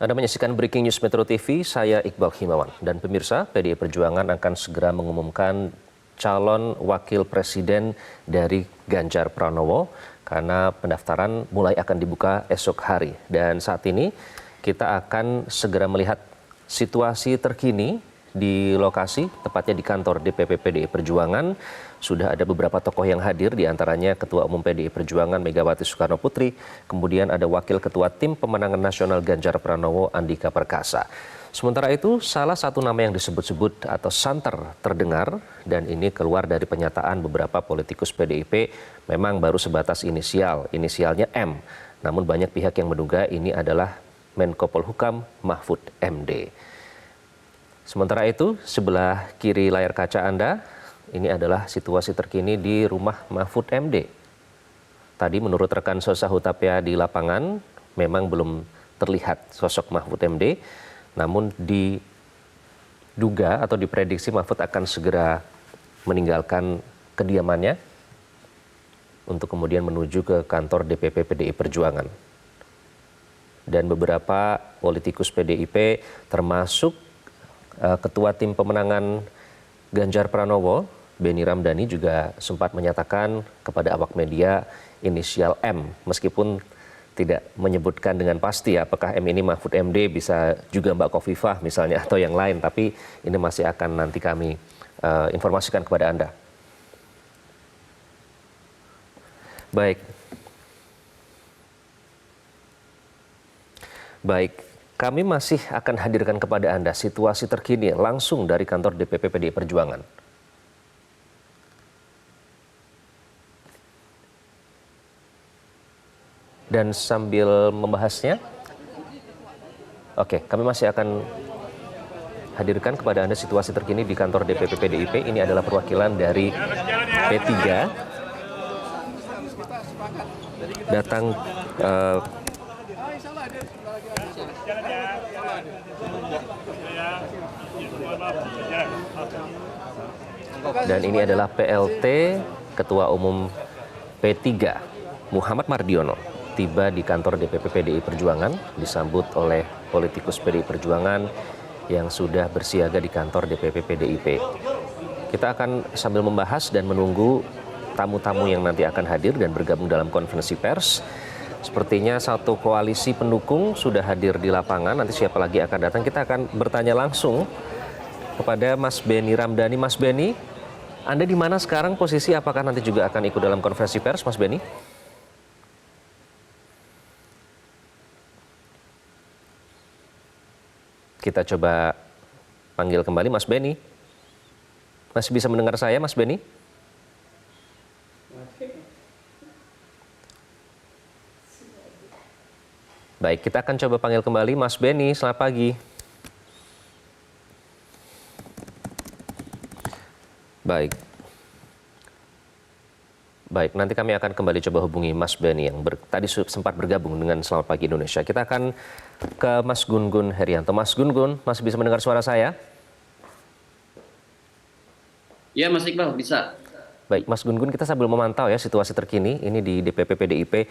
Anda menyaksikan Breaking News Metro TV, saya Iqbal Himawan. Dan pemirsa, PDI Perjuangan akan segera mengumumkan calon wakil presiden dari Ganjar Pranowo karena pendaftaran mulai akan dibuka esok hari. Dan saat ini kita akan segera melihat situasi terkini di lokasi, tepatnya di kantor DPP PDI Perjuangan. Sudah ada beberapa tokoh yang hadir, diantaranya Ketua Umum PDI Perjuangan Megawati Soekarno Putri, kemudian ada Wakil Ketua Tim Pemenangan Nasional Ganjar Pranowo Andika Perkasa. Sementara itu, salah satu nama yang disebut-sebut atau santer terdengar, dan ini keluar dari pernyataan beberapa politikus PDIP, memang baru sebatas inisialnya M. Namun banyak pihak yang menduga ini adalah Menko Polhukam Mahfud MD. Sementara itu, sebelah kiri layar kaca Anda, ini adalah situasi terkini di rumah Mahfud MD. Tadi menurut rekan Sosa Hutapea di lapangan, memang belum terlihat sosok Mahfud MD, namun diduga atau diprediksi Mahfud akan segera meninggalkan kediamannya untuk kemudian menuju ke kantor DPP PDI Perjuangan. Dan beberapa politikus PDIP termasuk Ketua Tim Pemenangan Ganjar Pranowo, Beni Ramdhani juga sempat menyatakan kepada awak media inisial M, meskipun tidak menyebutkan dengan pasti apakah M ini Mahfud MD, bisa juga Mbak Khofifah misalnya atau yang lain, tapi ini masih akan nanti kami informasikan kepada Anda. Baik, kami masih akan hadirkan kepada Anda situasi terkini langsung dari kantor DPP PDI Perjuangan. Dan sambil membahasnya, kami masih akan hadirkan kepada Anda situasi terkini di kantor DPP PDIP. Ini adalah perwakilan dari P3 datang dan ini adalah PLT Ketua Umum P3 Muhammad Mardiono tiba di kantor DPP PDI Perjuangan, disambut oleh politikus PDI Perjuangan yang sudah bersiaga di kantor DPP PDIP. Kita akan sambil membahas dan menunggu tamu-tamu yang nanti akan hadir dan bergabung dalam konferensi pers. Sepertinya satu koalisi pendukung sudah hadir di lapangan, nanti siapa lagi akan datang. Kita akan bertanya langsung kepada Mas Beni Ramdhani. Mas Beni, Anda di mana sekarang posisi? Apakah nanti juga akan ikut dalam konferensi pers, Mas Beni? Kita coba panggil kembali Mas Beni. Masih bisa mendengar saya, Mas Beni? Baik, kita akan coba panggil kembali Mas Beni. Selamat pagi. Baik, nanti kami akan kembali coba hubungi Mas Beni yang tadi sempat bergabung dengan Selamat Pagi Indonesia. Kita akan ke Mas Gun-Gun Herianto. Mas Gun-Gun, masih bisa mendengar suara saya? Ya, Mas Iqbal, bisa. Baik, Mas Gun-Gun, kita sambil memantau ya situasi terkini ini di DPP PDIP.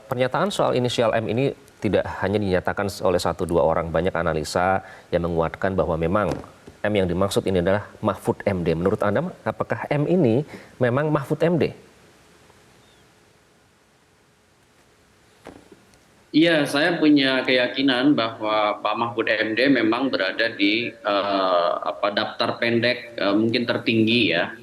Pernyataan soal inisial M ini tidak hanya dinyatakan oleh 1-2 orang, banyak analisa yang menguatkan bahwa memang M yang dimaksud ini adalah Mahfud MD. Menurut Anda, apakah M ini memang Mahfud MD? Iya, saya punya keyakinan bahwa Pak Mahfud MD memang berada di daftar pendek mungkin tertinggi ya.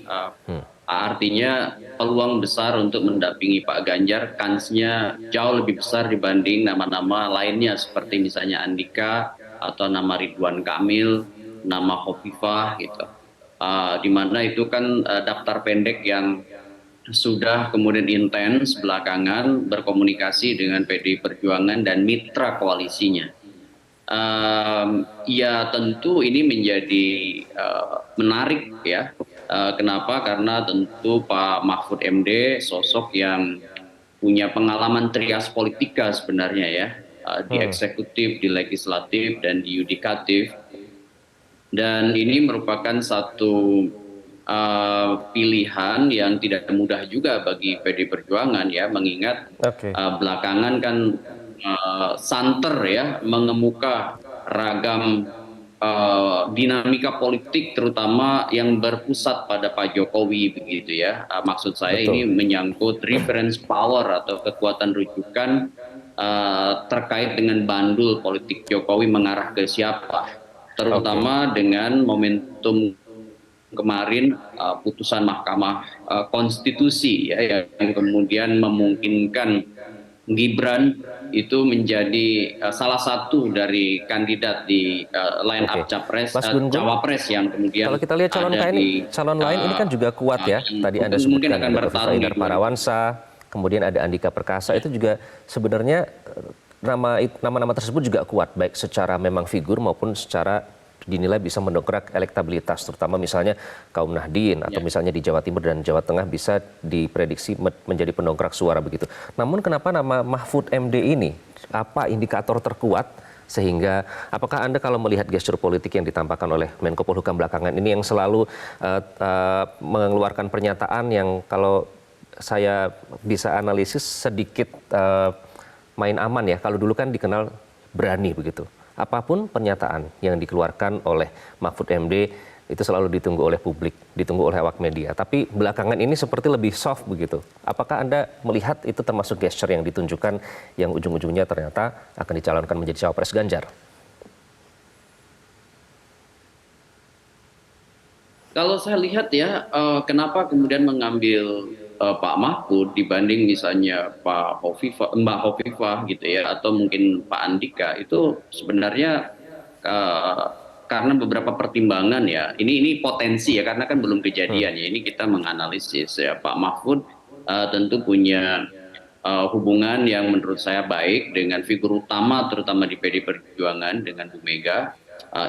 Artinya peluang besar untuk mendampingi Pak Ganjar, kansnya jauh lebih besar dibanding nama-nama lainnya seperti misalnya Andika atau nama Ridwan Kamil, nama Khofifah gitu. Di mana itu kan daftar pendek yang sudah kemudian intens belakangan berkomunikasi dengan PDI Perjuangan dan mitra koalisinya. Ya tentu ini menjadi menarik ya. Kenapa? Karena tentu Pak Mahfud MD sosok yang punya pengalaman trias politika sebenarnya ya, di eksekutif, di legislatif, dan di yudikatif. Dan ini merupakan satu pilihan yang tidak mudah juga bagi PDI Perjuangan ya, mengingat belakangan kan santer ya, mengemuka ragam dinamika politik terutama yang berpusat pada Pak Jokowi begitu ya. Maksud saya ini Betul. menyangkut reference power atau kekuatan rujukan terkait dengan bandul politik Jokowi mengarah ke siapa, Oke. terutama dengan momentum kemarin putusan Mahkamah Konstitusi ya yang kemudian memungkinkan Gibran itu menjadi salah satu dari kandidat di line Oke, up capres Mas Gun-Gun, cawapres yang kalau kemudian kita lihat ada di calon lain ini kan juga kuat ya. yang Tadi Anda mungkin sebutkan akan ada Kofifa bertarung di Indar 2000. Parawansa, kemudian ada Andika Perkasa. Itu juga sebenarnya nama-nama tersebut juga kuat, baik secara memang figur maupun secara dinilai bisa mendongkrak elektabilitas, terutama misalnya kaum Nahdien atau Ya. misalnya di Jawa Timur dan Jawa Tengah bisa diprediksi menjadi pendongkrak suara begitu. Namun kenapa nama Mahfud MD ini, apa indikator terkuat sehingga apakah Anda kalau melihat gestur politik yang ditampakkan oleh Menko Polhukam belakangan ini yang selalu mengeluarkan pernyataan yang kalau saya bisa analisis sedikit main aman ya, kalau dulu kan dikenal berani begitu. Apapun pernyataan yang dikeluarkan oleh Mahfud MD itu selalu ditunggu oleh publik, ditunggu oleh awak media. Tapi belakangan ini seperti lebih soft begitu. Apakah Anda melihat itu termasuk gesture yang ditunjukkan yang ujung-ujungnya ternyata akan dicalonkan menjadi cawapres Ganjar? Kalau saya lihat ya, kenapa kemudian mengambil Pak Mahfud dibanding misalnya Mbak Hovifah gitu ya, atau mungkin Pak Andika itu sebenarnya eh, karena beberapa pertimbangan ya. Ini potensi ya, karena kan belum kejadian ya. Ini kita menganalisis ya. Pak Mahfud tentu punya hubungan yang menurut saya baik dengan figur utama terutama di PD Perjuangan dengan Bu Mega.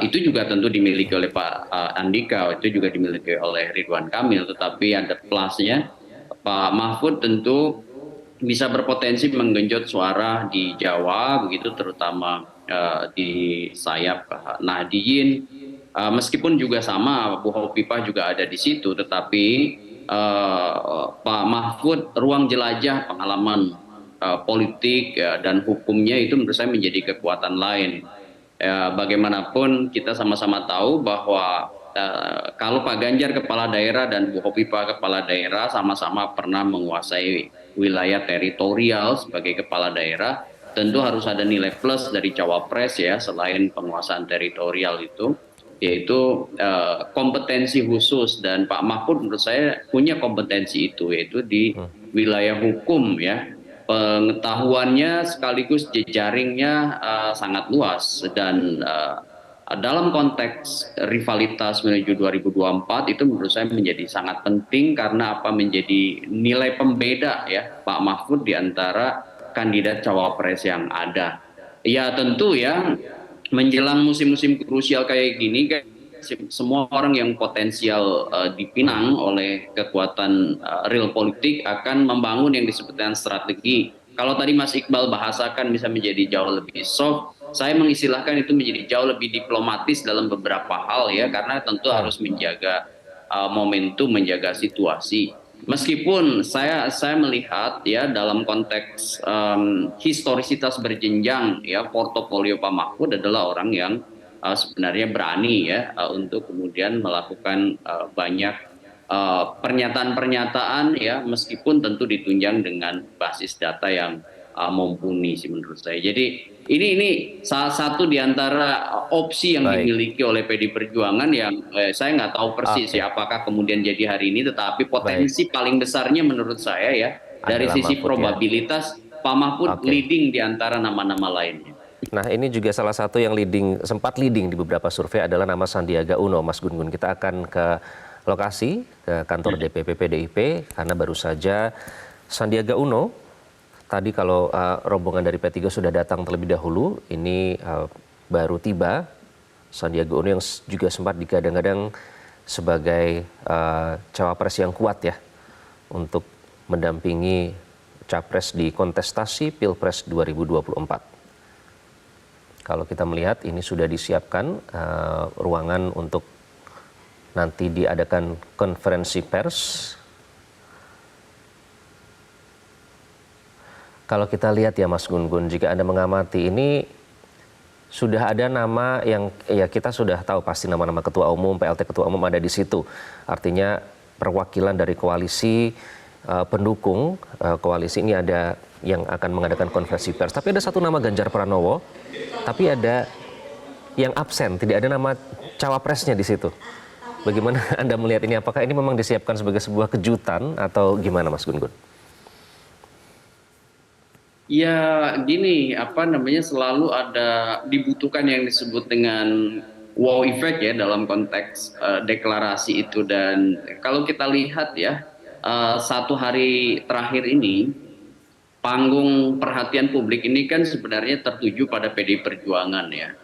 Itu juga tentu dimiliki oleh Pak Andika, itu juga dimiliki oleh Ridwan Kamil, tetapi ada plusnya Pak Mahfud tentu bisa berpotensi menggenjot suara di Jawa begitu, terutama di sayap Nahdien. Meskipun juga sama Bu Hovifah juga ada di situ, tetapi Pak Mahfud ruang jelajah pengalaman politik dan hukumnya itu menurut saya menjadi kekuatan lain. Bagaimanapun kita sama-sama tahu bahwa kalau Pak Ganjar kepala daerah dan Bu Hovifah kepala daerah sama-sama pernah menguasai wilayah teritorial sebagai kepala daerah, tentu harus ada nilai plus dari cawapres ya, selain penguasaan teritorial itu, yaitu kompetensi khusus, dan Pak Mahfud menurut saya punya kompetensi itu, yaitu di wilayah hukum ya, pengetahuannya sekaligus jejaringnya sangat luas, dan dalam konteks rivalitas menuju 2024 itu menurut saya menjadi sangat penting, karena apa, menjadi nilai pembeda ya Pak Mahfud di antara kandidat cawapres yang ada. Ya tentu ya, menjelang musim-musim krusial kayak gini kan semua orang yang potensial dipinang oleh kekuatan real politik akan membangun yang disebut dengan strategi. Kalau tadi Mas Iqbal bahasakan bisa menjadi jauh lebih soft, saya mengistilahkan itu menjadi jauh lebih diplomatis dalam beberapa hal ya, karena tentu harus menjaga momentum, menjaga situasi. Meskipun saya melihat ya dalam konteks historisitas berjenjang ya, portofolio Pak Mahfud adalah orang yang sebenarnya berani ya untuk kemudian melakukan banyak pernyataan-pernyataan ya, meskipun tentu ditunjang dengan basis data yang mumpuni sih menurut saya. Jadi ini salah satu di antara opsi yang Baik, dimiliki oleh PD Perjuangan yang saya nggak tahu persis oke, ya apakah kemudian jadi hari ini, tetapi baik. potensi paling besarnya menurut saya ya dari Adalah sisi Mahfud ya. probabilitas Pak Mahfud Oke. leading di antara nama-nama lainnya. Nah, ini juga salah satu yang sempat leading di beberapa survei adalah nama Sandiaga Uno, Mas Gun-Gun. Kita akan ke lokasi, ke kantor DPP PDIP, karena baru saja Sandiaga Uno, tadi kalau rombongan dari P3 sudah datang terlebih dahulu, ini baru tiba. Sandiaga Uno yang juga sempat digadang-gadang sebagai cawapres yang kuat ya, untuk mendampingi capres di kontestasi Pilpres 2024. Kalau kita melihat ini sudah disiapkan ruangan untuk nanti diadakan konferensi pers. Kalau kita lihat ya Mas Gun-Gun, jika Anda mengamati ini sudah ada nama yang ya kita sudah tahu pasti nama-nama ketua umum, PLT ketua umum ada di situ. Artinya perwakilan dari koalisi pendukung koalisi ini ada yang akan mengadakan konferensi pers. Tapi ada satu nama Ganjar Pranowo, tapi ada yang absen, tidak ada nama cawapresnya di situ. Bagaimana Anda melihat ini? Apakah ini memang disiapkan sebagai sebuah kejutan atau gimana Mas Gun-Gun? Ya gini, selalu ada dibutuhkan yang disebut dengan wow effect ya dalam konteks deklarasi itu. Dan kalau kita lihat ya, satu hari terakhir ini panggung perhatian publik ini kan sebenarnya tertuju pada PDI Perjuangan ya.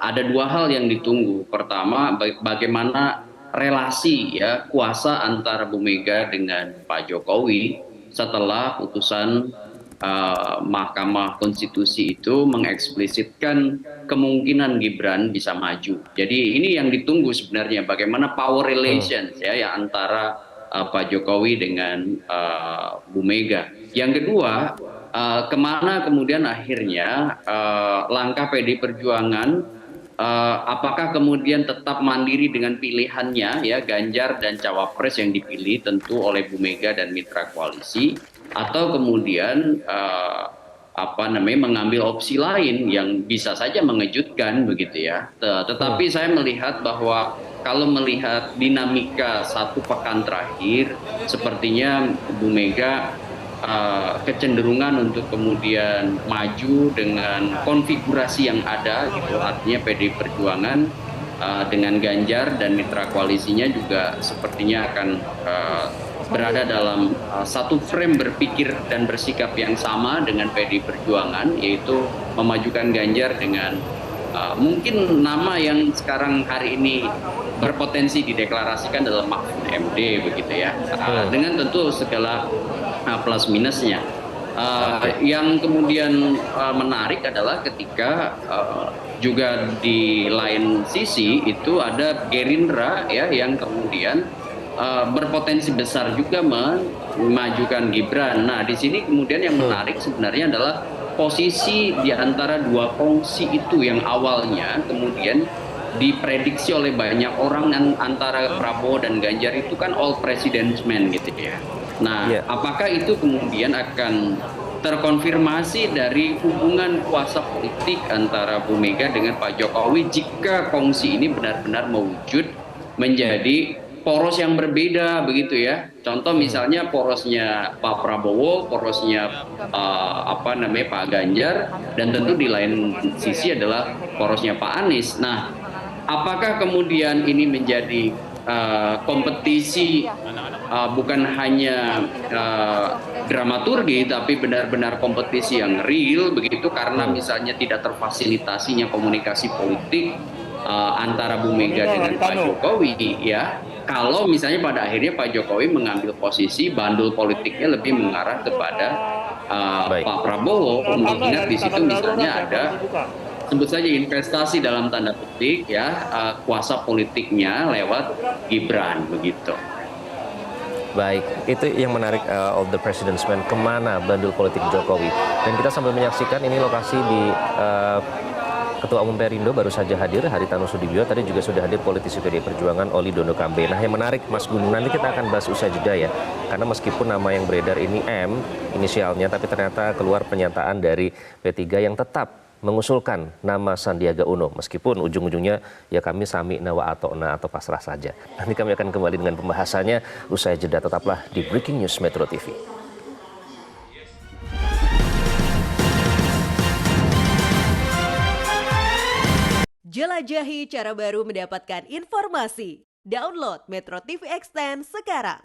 Ada dua hal yang ditunggu. Pertama, bagaimana relasi ya kuasa antara Bu Mega dengan Pak Jokowi setelah putusan Mahkamah Konstitusi itu mengeksplisitkan kemungkinan Gibran bisa maju. Jadi ini yang ditunggu sebenarnya, bagaimana power relations ya antara Pak Jokowi dengan Bu Mega. Yang kedua, kemana kemudian akhirnya langkah PDI Perjuangan, apakah kemudian tetap mandiri dengan pilihannya ya Ganjar dan cawapres yang dipilih tentu oleh Bu Mega dan mitra koalisi, atau kemudian mengambil opsi lain yang bisa saja mengejutkan begitu ya. Tetapi saya melihat bahwa kalau melihat dinamika satu pekan terakhir, sepertinya Bu Mega kecenderungan untuk kemudian maju dengan konfigurasi yang ada gitu, artinya PDI Perjuangan dengan Ganjar dan mitra koalisinya juga sepertinya akan berada dalam satu frame berpikir dan bersikap yang sama dengan PDI Perjuangan, yaitu memajukan Ganjar dengan mungkin nama yang sekarang hari ini berpotensi dideklarasikan dalam Mahfud MD begitu ya, dengan tentu segala plus minusnya. Yang kemudian menarik adalah ketika juga di lain sisi itu ada Gerindra ya yang kemudian berpotensi besar juga memajukan Gibran. Nah, di sini kemudian yang menarik sebenarnya adalah posisi di antara dua kongsi itu yang awalnya kemudian diprediksi oleh banyak orang antara Prabowo dan Ganjar itu kan all president's men gitu ya. Nah, apakah itu kemudian akan terkonfirmasi dari hubungan kuasa politik antara Bu Mega dengan Pak Jokowi jika kongsi ini benar-benar mewujud menjadi poros yang berbeda begitu ya. Contoh misalnya porosnya Pak Prabowo, porosnya Pak Ganjar, dan tentu di lain sisi adalah porosnya Pak Anies. Nah, apakah kemudian ini menjadi kompetisi bukan hanya dramaturgi tapi benar-benar kompetisi yang real begitu, karena misalnya tidak terfasilitasinya komunikasi politik antara Bu Mega dengan Pak Jokowi ya. Kalau misalnya pada akhirnya Pak Jokowi mengambil posisi bandul politiknya lebih mengarah kepada Pak Prabowo, mengingat di situ misalnya ada sebut saja investasi dalam tanda petik ya, kuasa politiknya lewat Gibran begitu. Baik, itu yang menarik of the President's Man, kemana bandul politik Jokowi. Dan kita sambil menyaksikan ini lokasi di Ketua Umum Perindo baru saja hadir, Haritanu Sudibyo. Tadi juga sudah hadir politisi PDI Perjuangan Oli Dondo Kambe. Nah, yang menarik Mas Gun, nanti kita akan bahas usai jeda ya. Karena meskipun nama yang beredar ini M inisialnya, tapi ternyata keluar pernyataan dari P3 yang tetap mengusulkan nama Sandiaga Uno. Meskipun ujung-ujungnya ya kami sami nawa atau pasrah saja. Nanti kami akan kembali dengan pembahasannya usai jeda. Tetaplah di Breaking News Metro TV. Jelajahi cara baru mendapatkan informasi. Download Metro TV Extend sekarang.